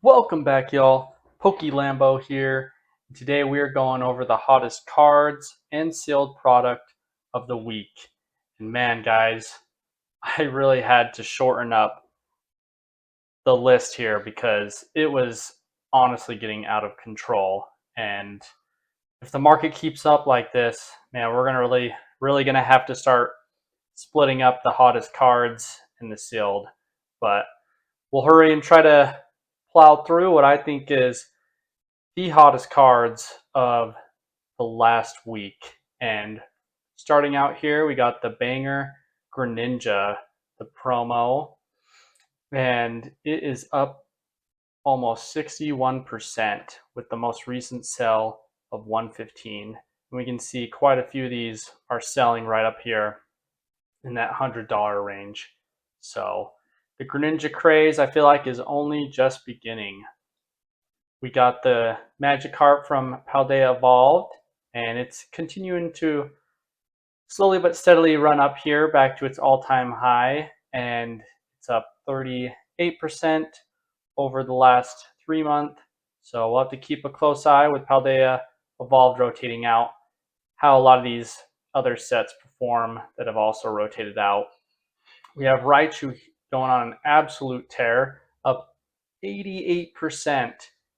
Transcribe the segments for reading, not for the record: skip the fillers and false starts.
Welcome back, y'all. Pokey Lambo here. Today we are going over the hottest cards and sealed product of the week. And man, guys, I really had to shorten up the list here because it was honestly getting out of control. And if the market keeps up like this, man, we're gonna really gonna have to start splitting up the hottest cards and the sealed. But we'll hurry and try to plow through what I think is the hottest cards of the last week. And starting out here, we got the banger Greninja, the promo, and it is up almost 61% with the most recent sell of 115. And we can see quite a few of these are selling right up here in that $100 range. So the Greninja craze, I feel like, is only just beginning. We got the Magikarp from Paldea Evolved, and it's continuing to slowly but steadily run up here back to its all-time high, and it's up 38% over the last 3 months. So we'll have to keep a close eye with Paldea Evolved rotating out, how a lot of these other sets perform that have also rotated out. We have Raichu going on an absolute tear, up 88%,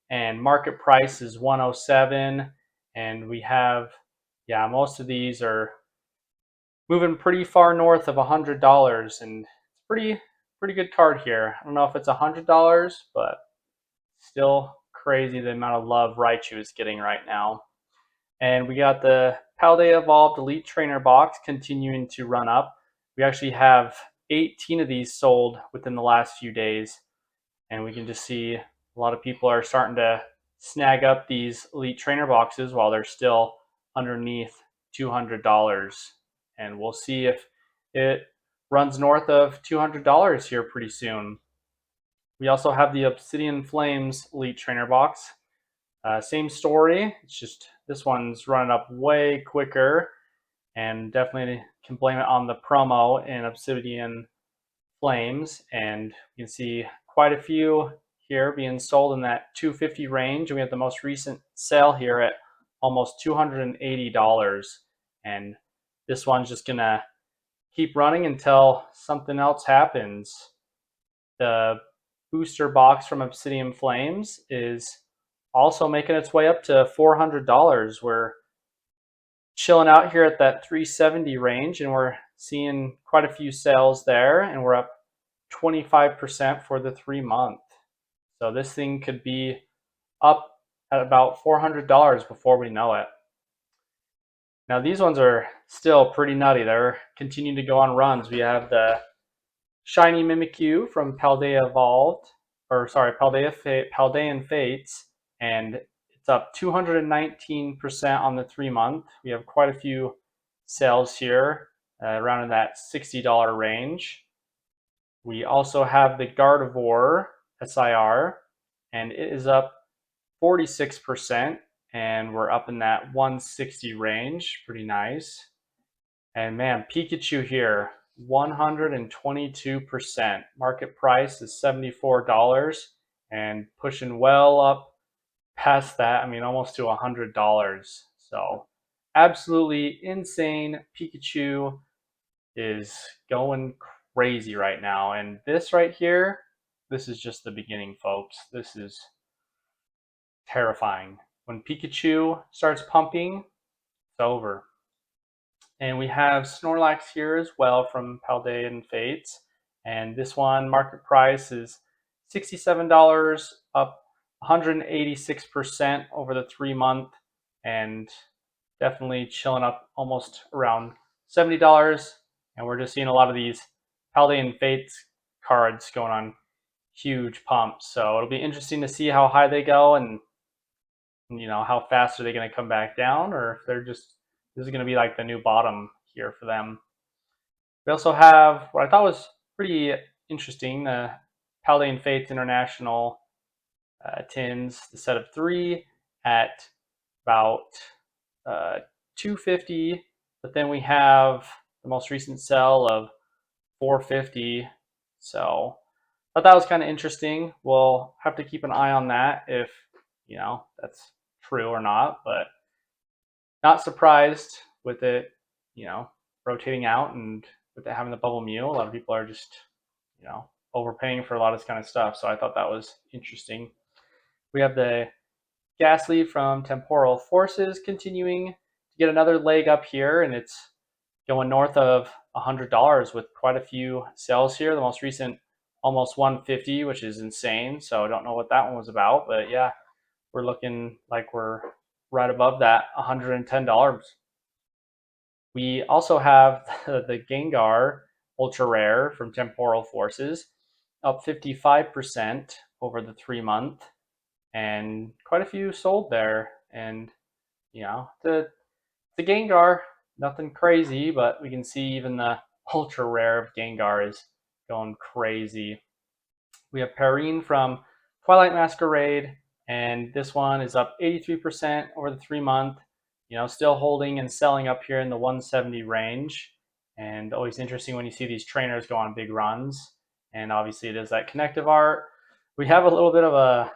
and market price is 107. And we have, yeah, most of these are moving pretty far north of $100, and it's pretty good card here. I don't know if it's $100, but still crazy the amount of love Raichu is getting right now. And we got the Paldea Evolved Elite Trainer box continuing to run up. We actually have 18 of these sold within the last few days, and we can just see a lot of people are starting to snag up these Elite Trainer boxes while they're still underneath $200. And we'll see if it runs north of $200 here pretty soon. We also have the Obsidian Flames Elite Trainer box. Same story, it's just this one's running up way quicker, and definitely can blame it on the promo in Obsidian Flames. And you can see quite a few here being sold in that 250 range. And we have the most recent sale here at almost $280. And this one's just gonna keep running until something else happens. The booster box from Obsidian Flames is also making its way up to $400. We're chilling out here at that 370 range, and we're seeing quite a few sales there, and we're up 25% for the 3 month. So this thing could be up at about $400 before we know it. Now these ones are still pretty nutty. They're continuing to go on runs. We have the Shiny Mimikyu from Paldea Evolved, or sorry, Paldean Fates, and it's up 219% on the 3 month. We have quite a few sales here, around in that $60 range. We also have the Gardevoir SIR, and it is up 46%, and we're up in that 160 range. Pretty nice. And man, Pikachu here, 122%. Market price is $74 and pushing well up past that. I mean, almost to $100. So absolutely insane. Pikachu is going crazy right now. And this right here, this is just the beginning, folks. This is terrifying. When Pikachu starts pumping, it's over. And we have Snorlax here as well from Paldean Fates. And this one, market price is $67, up 186% over the 3 month, and definitely chilling up almost around $70. And we're just seeing a lot of these Paldean Fates cards going on huge pumps. So it'll be interesting to see how high they go, and how fast are they going to come back down, or if they're just, this is going to be like the new bottom here for them. We also have what I thought was pretty interesting, the Paldean Fates International tins, the set of 3 at about 250, but then we have the most recent sell of 450. So thought that was kind of interesting. We'll have to keep an eye on that if that's true or not, but not surprised with it, you know, rotating out and with it having the bubble meal. A lot of people are just, you know, overpaying for a lot of this kind of stuff. So I thought that was interesting. We have the gas lead from temporal forces continuing to get another leg up here, and it's going north of $100 with quite a few sales here. The most recent almost 150, which is insane. So I don't know what that one was about, but yeah, we're looking like we're right above that $110. We also have the Gengar Ultra Rare from Temporal Forces, up 55% over the 3 month, and quite a few sold there. And the Gengar, nothing crazy, but we can see even the Ultra Rare of Gengar is going crazy. We have Perrine from Twilight Masquerade, and this one is up 83% over the 3 month. Still holding and selling up here in the 170 range. And always interesting when you see these trainers go on big runs. And obviously, it is that connective art. We have a little bit of a,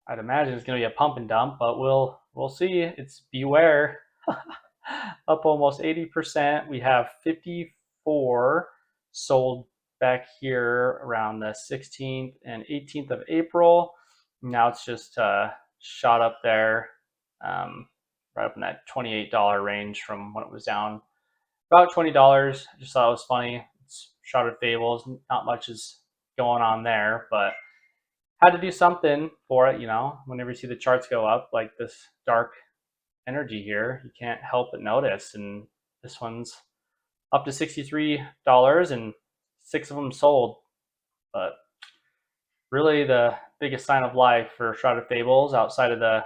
I'd imagine it's going to be a pump and dump, but we'll see. It's Beware, up almost 80%. We have 54 sold back here around the 16th and 18th of April. Now it's just shot up there, right up in that $28 range from when it was down about $20. I just thought it was funny. It's Shrouded Fables. Not much is going on there, but had to do something for it. Whenever you see the charts go up like this dark energy here, you can't help but notice. And this one's up to $63 and 6 of them sold. But really the biggest sign of life for Shrouded Fables outside of the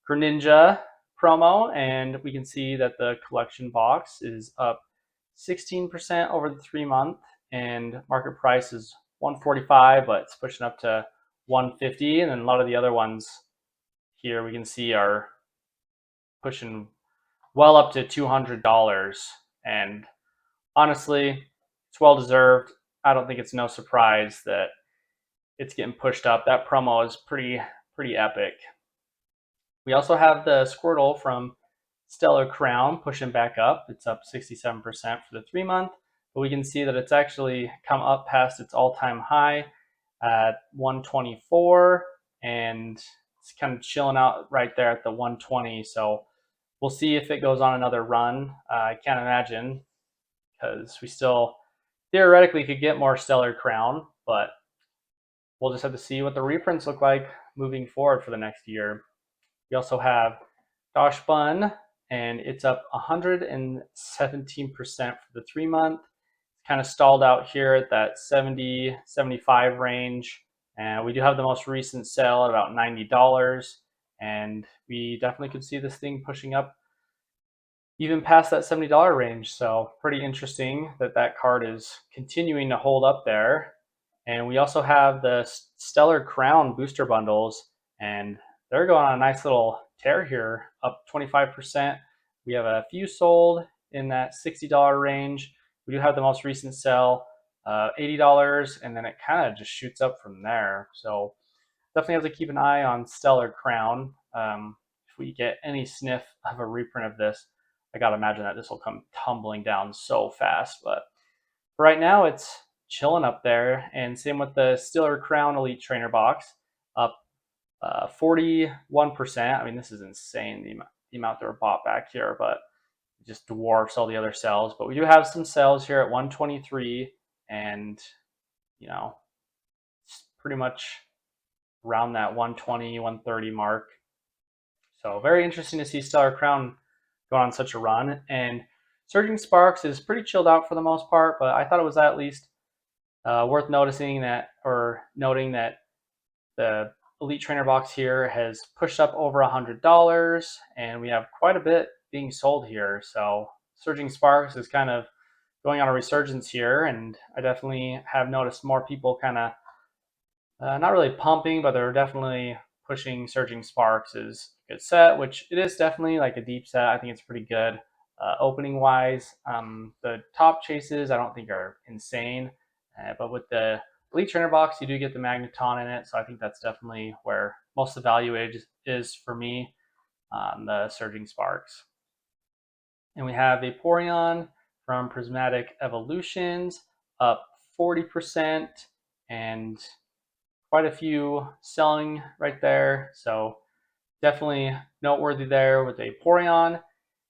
Greninja promo, and we can see that the collection box is up 16% over the 3 month, and market price is 145, but it's pushing up to 150. And then a lot of the other ones here we can see are pushing well up to $200. And honestly, it's well deserved. I don't think it's no surprise that it's getting pushed up. That promo is pretty epic. We also have the Squirtle from Stellar Crown pushing back up. It's up 67% for the 3 month, but we can see that it's actually come up past its all-time high at 124, and it's kind of chilling out right there at the 120. So we'll see if it goes on another run. I can't imagine, because we still theoretically could get more Stellar Crown, but we'll just have to see what the reprints look like moving forward for the next year. We also have Dosh Bun, and it's up 117% for the 3 month. It's kind of stalled out here at that 70, 75 range. And we do have the most recent sale at about $90. And we definitely could see this thing pushing up even past that $70 range. So pretty interesting that that card is continuing to hold up there. And we also have the Stellar Crown booster bundles, and they're going on a nice little tear here, up 25%. We have a few sold in that $60 range. We do have the most recent sell, $80, and then it kind of just shoots up from there. So definitely have to keep an eye on Stellar Crown. If we get any sniff of a reprint of this, I gotta imagine that this will come tumbling down so fast. But for right now, it's chilling up there. And same with the Stellar Crown Elite Trainer box, up 41%. I mean, this is insane, the amount that were bought back here, but it just dwarfs all the other sales. But we do have some sales here at 123, and it's pretty much around that 120, 130 mark. So very interesting to see Stellar Crown go on such a run. And Surging Sparks is pretty chilled out for the most part, but I thought it was at least worth noticing that, or noting that the Elite Trainer box here has pushed up over $100, and we have quite a bit being sold here. So Surging Sparks is kind of going on a resurgence here, and I definitely have noticed more people kind of not really pumping, but they're definitely pushing Surging Sparks is a good set, which it is definitely like a deep set. I think it's pretty good. Opening wise, the top chases I don't think are insane, but with the Elite Trainer box, you do get the Magneton in it, so I think that's definitely where most of the value is for me on the Surging Sparks. And we have Vaporeon from Prismatic Evolutions, up 40%, and quite a few selling right there. So definitely noteworthy there with Vaporeon.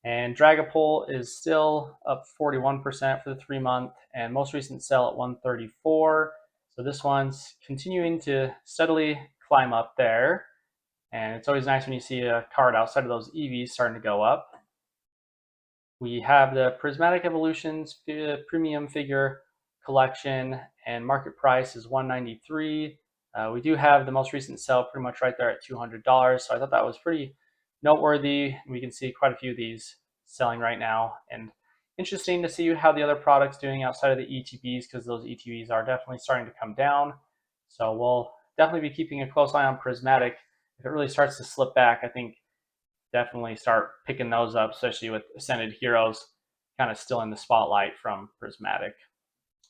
And Dragapult is still up 41% for the 3-month, and most recent sell at 134. So this one's continuing to steadily climb up there. And it's always nice when you see a card outside of those EVs starting to go up. We have the Prismatic Evolutions premium figure collection, and market price is $193. We do have the most recent sale pretty much right there at $200, so I thought that was pretty noteworthy. We can see quite a few of these selling right now, and interesting to see how the other products doing outside of the ETBs, because those ETBs are definitely starting to come down. So we'll definitely be keeping a close eye on Prismatic. If it really starts to slip back, I think definitely start picking those up, especially with Ascended Heroes kind of still in the spotlight from Prismatic.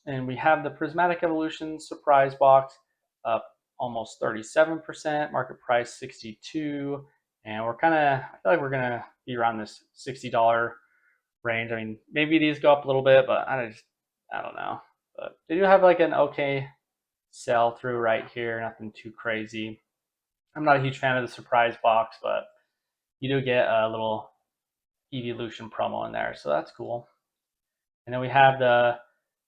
And we have the Prismatic Evolution surprise box up almost 37%, market price 62, and I feel like we're gonna be around this $60 range. I mean, maybe these go up a little bit, but I don't know. But they do have like an okay sell through right here, nothing too crazy. I'm not a huge fan of the surprise box, but you do get a little evolution promo in there, so that's cool. And then we have the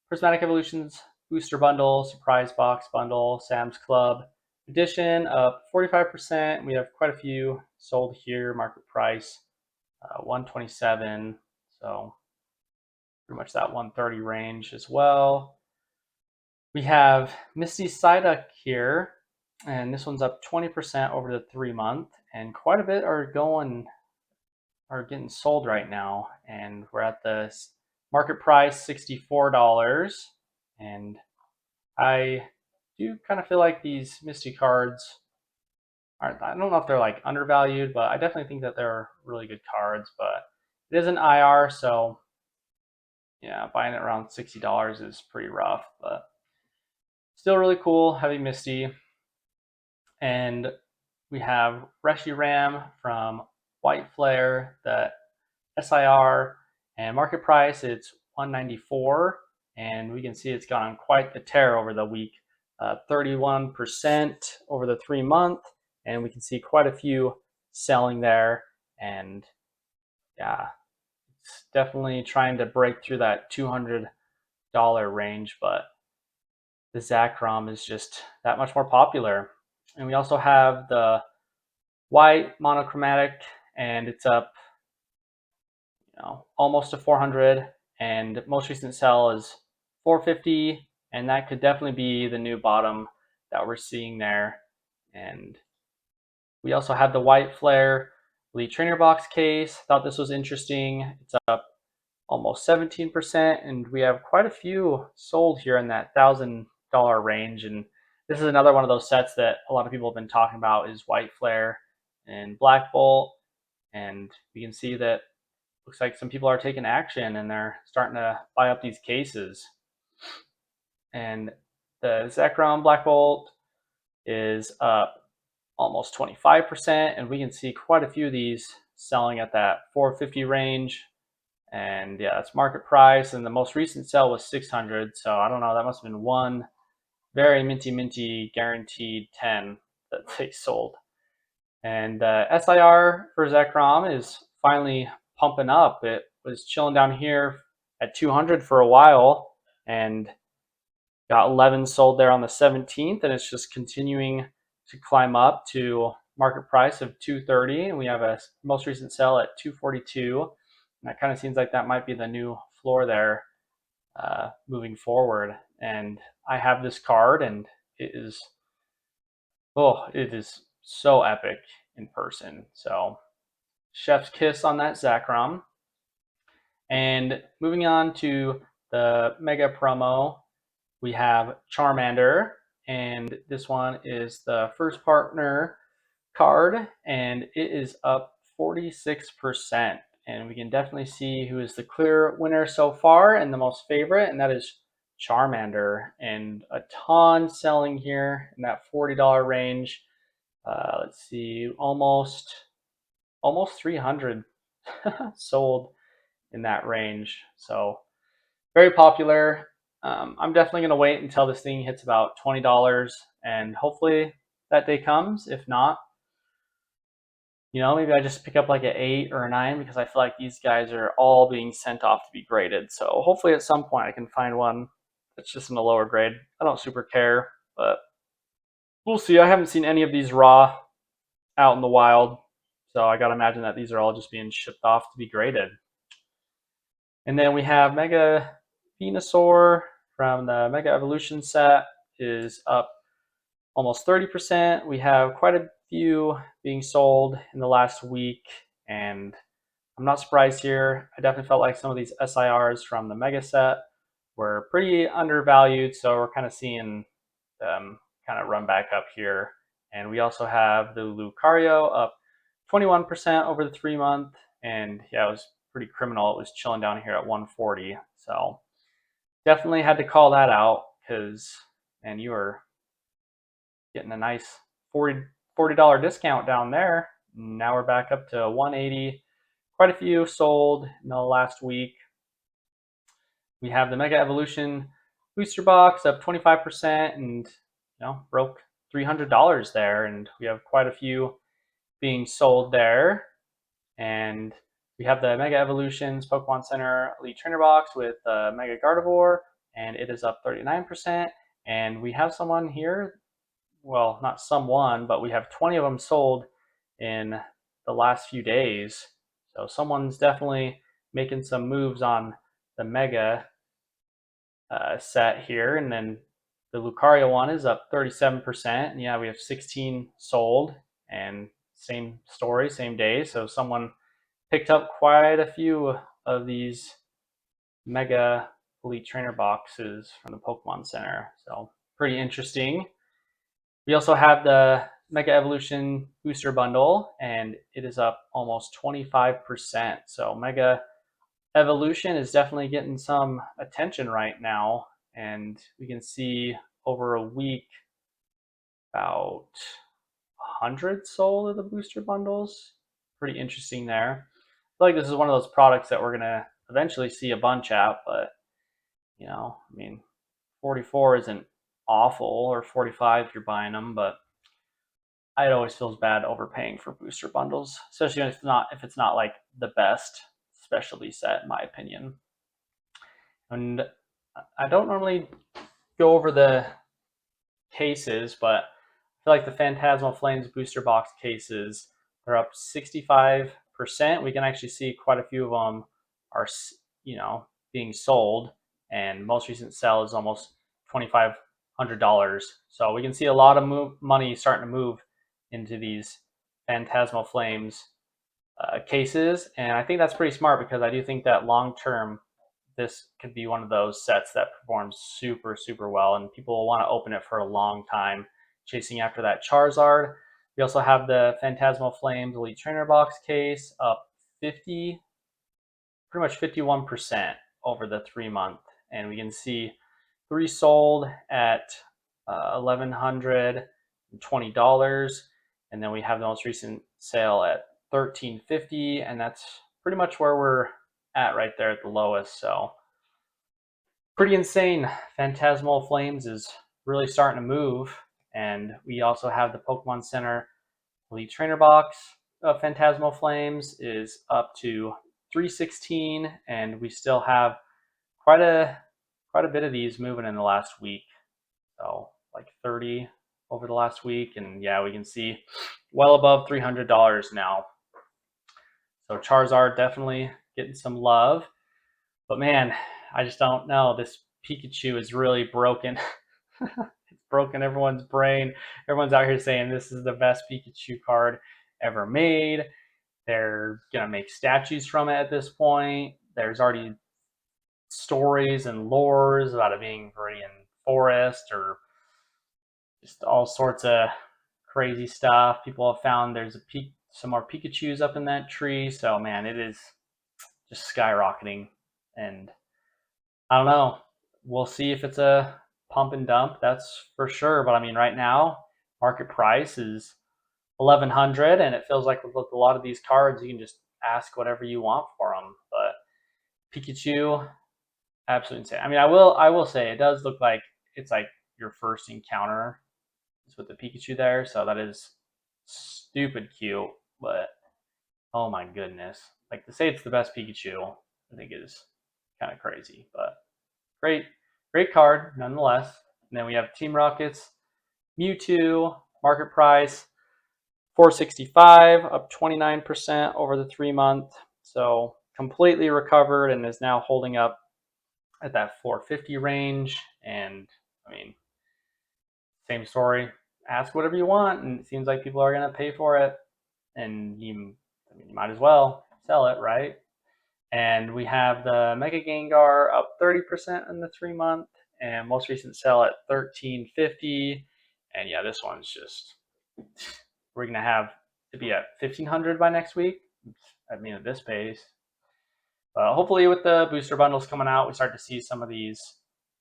Prismatic Evolutions Booster Bundle, Surprise Box Bundle, Sam's Club edition up 45%. We have quite a few sold here. Market price $127, so pretty much that $130 range as well. We have Misty Psyduck here, and this one's up 20% over the 3-month, and quite a bit are getting sold right now, and we're at the market price $64. And I do kind of feel like these Misty cards aren't, I don't know if they're like undervalued, but I definitely think that they're really good cards. But it is an IR, so yeah, buying it around $60 is pretty rough, but still really cool. Heavy Misty. And we have Reshiram from White Flare, the SIR, and market price it's $194, and we can see it's gone on quite the tear over the week, 31% over the 3-month, and we can see quite a few selling there. And yeah, it's definitely trying to break through that $200 range, but the Zekrom is just that much more popular. And we also have the white monochromatic, and it's up almost to 400, and most recent sell is 450, and that could definitely be the new bottom that we're seeing there. And we also have the White Flare Elite Trainer box case. Thought this was interesting. It's up almost 17%, and we have quite a few sold here in that $1,000 range. And this is another one of those sets that a lot of people have been talking about, is White Flare and Black Bolt, and we can see that looks like some people are taking action and they're starting to buy up these cases. And the Zekrom Black Bolt is up almost 25%, and we can see quite a few of these selling at that 450 range. And yeah, that's market price, and the most recent sale was 600, so I don't know, that must have been one very minty guaranteed 10 that they sold. And the SIR for Zekrom is finally pumping up. It was chilling down here at 200 for a while, and got 11 sold there on the 17th, and it's just continuing to climb up to market price of 230, and we have a most recent sell at 242, and that kind of seems like that might be the new floor there moving forward. And I have this card, and it is so epic in person. So chef's kiss on that Zekrom. And moving on to the mega promo, we have Charmander, and this one is the first partner card, and it is up 46%. And we can definitely see who is the clear winner so far and the most favorite, and that is Charmander, and a ton selling here in that $40 range. Let's see, almost 300 sold in that range. So very popular. I'm definitely going to wait until this thing hits about $20, and hopefully that day comes. If not, maybe I just pick up like an 8 or a 9, because I feel like these guys are all being sent off to be graded. So hopefully at some point I can find one that's just in a lower grade. I don't super care, but we'll see. I haven't seen any of these raw out in the wild, so I gotta imagine that these are all just being shipped off to be graded. And then we have Mega Venusaur from the Mega Evolution set is up almost 30%. We have quite a few being sold in the last week, and I'm not surprised here. I definitely felt like some of these SIRs from the Mega set were pretty undervalued, so we're kind of seeing them kind of run back up here. And we also have the Lucario up 21% over the 3-month, and yeah, it was pretty criminal. It was chilling down here at 140. So definitely had to call that out, because man, you were getting a nice $40 discount down there. Now we're back up to 180. Quite a few sold in the last week. We have the Mega Evolution booster box up 25%, and broke $300 there, and we have quite a few being sold there. And we have the Mega Evolutions Pokemon Center Elite Trainer box with Mega Gardevoir, and it is up 39%. And we have someone here, well, not someone, but we have 20 of them sold in the last few days. So someone's definitely making some moves on the Mega set here. And then the Lucario one is up 37%. And yeah, we have 16 sold, and same story, same day. So someone picked up quite a few of these Mega Elite Trainer boxes from the Pokemon Center. So pretty interesting. We also have the Mega Evolution Booster Bundle, and it is up almost 25%. So Mega Evolution is definitely getting some attention right now, and we can see over a week about 100 sold of the booster bundles. Pretty interesting there. I feel like this is one of those products that we're gonna eventually see a bunch at, but I mean, 44 isn't awful, or 45 if you're buying them, but it always feels bad overpaying for booster bundles, especially if it's not like the best specialty set, in my opinion. And I don't normally go over the cases, but I feel like the Phantasmal Flames booster box cases are up 65%. We can actually see quite a few of them are being sold, and most recent sell is almost $2,500. So we can see a lot of money starting to move into these Phantasmal Flames cases, and I think that's pretty smart, because I do think that long term this could be one of those sets that performs super, super well, and people will want to open it for a long time, chasing after that Charizard. We also have the Phantasmal Flames Elite Trainer box case up 50, pretty much 51% over the 3-month, and we can see 3 sold at $1,120, and then we have the most recent sale at $1,350, and that's pretty much where we're at right there at the lowest. So pretty insane. Phantasmal Flames is really starting to move, and we also have the Pokemon Center Elite Trainer box of Phantasmal Flames is up to $316, and we still have quite a bit of these moving in the last week. So like 30 over the last week, and yeah, we can see well above $300 now. So Charizard definitely getting some love, but man, I just don't know. This Pikachu is really broken. It's broken everyone's brain. Everyone's out here saying this is the best Pikachu card ever made. They're gonna make statues from it at this point. There's already stories and lores about it being Viridian Forest, or just all sorts of crazy stuff. People have found there's some more Pikachus up in that tree. So man, it is just skyrocketing, and I don't know. we'll see if it's a pump and dump. That's for sure. But I mean, right now, market price is 1100, and it feels like with a lot of these cards, you can just ask whatever you want for them. But Pikachu, absolutely insane. I mean, I will say it does look like it's like your first encounter is with the Pikachu there, so that is stupid cute. But oh my goodness, like to say it's the best Pikachu, I think is kind of crazy. But great, great card nonetheless. And then we have Team Rockets, Mewtwo, market price 465, up 29% over the 3 month. So completely recovered and is now holding up at that 450 range. And I mean, same story. Ask whatever you want, and it seems like people are going to pay for it. And you might as well sell it, right? And we have the Mega Gengar up 30% in the 3 month, and most recent sell at 1350. And yeah, this one's just, we're gonna have to be at 1500 by next week. I mean, at this pace. Hopefully, with the booster bundles coming out, we start to see some of these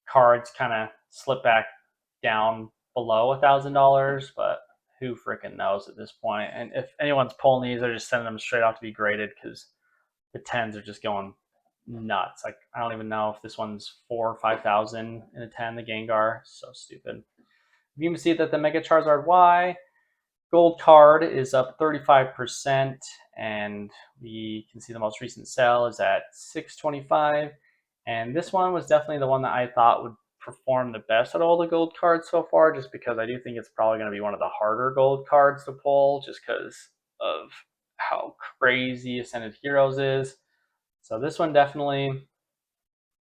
cards kind of slip back down below $1,000. But who freaking knows at this point? And if anyone's pulling these, they're just sending them straight off to be graded because the 10s are just going nuts. Like, I don't even know if this one's 4 or 5,000 in a 10. The Gengar, so stupid. You can see that the Mega Charizard Y gold card is up 35%, and we can see the most recent sale is at 625. And this one was definitely the one that I thought would perform the best out of all the gold cards so far, just because I do think it's probably going to be one of the harder gold cards to pull, just because of how crazy Ascended Heroes is. So this one definitely,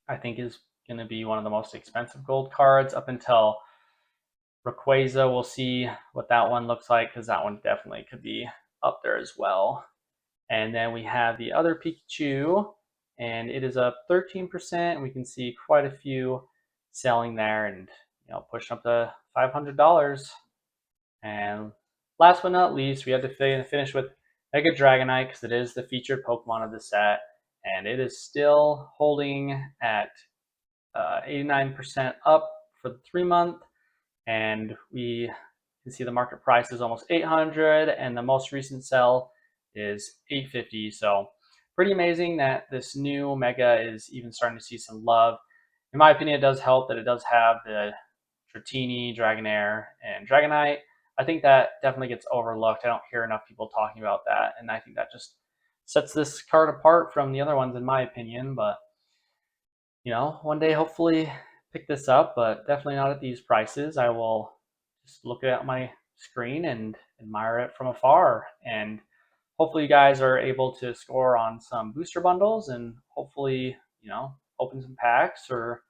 I think, is going to be one of the most expensive gold cards up until Rayquaza. We'll see what that one looks like, because that one definitely could be up there as well. And then we have the other Pikachu, and it is up 13%. And we can see quite a few selling there, and pushing up to $500. And last but not least, we have to finish with Mega Dragonite, because it is the featured Pokemon of the set, and it is still holding at 89% up for the 3 month. And we can see the market price is almost 800, and the most recent sell is 850. So pretty amazing that this new Mega is even starting to see some love. In my opinion, it does help that it does have the Dratini, Dragonair, and Dragonite. I think that definitely gets overlooked. I don't hear enough people talking about that, and I think that just sets this card apart from the other ones, in my opinion. But one day hopefully pick this up, but definitely not at these prices. I will just look at my screen and admire it from afar. And hopefully you guys are able to score on some booster bundles, and hopefully, open some packs or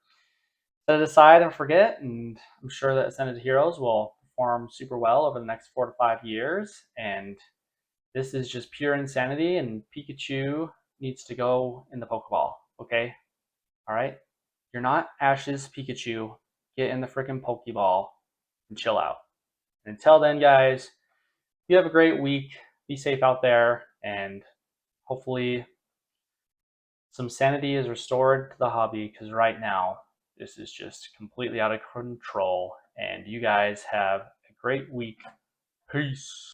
set it aside and forget. And I'm sure that Ascended Heroes will perform super well over the next 4 to 5 years. And this is just pure insanity, and Pikachu needs to go in the Pokeball, okay? All right? You're not Ash's Pikachu. Get in the freaking Pokeball and chill out. And until then, guys, you have a great week. Be safe out there, and hopefully some sanity is restored to the hobby, because right now this is just completely out of control. And you guys have a great week. Peace.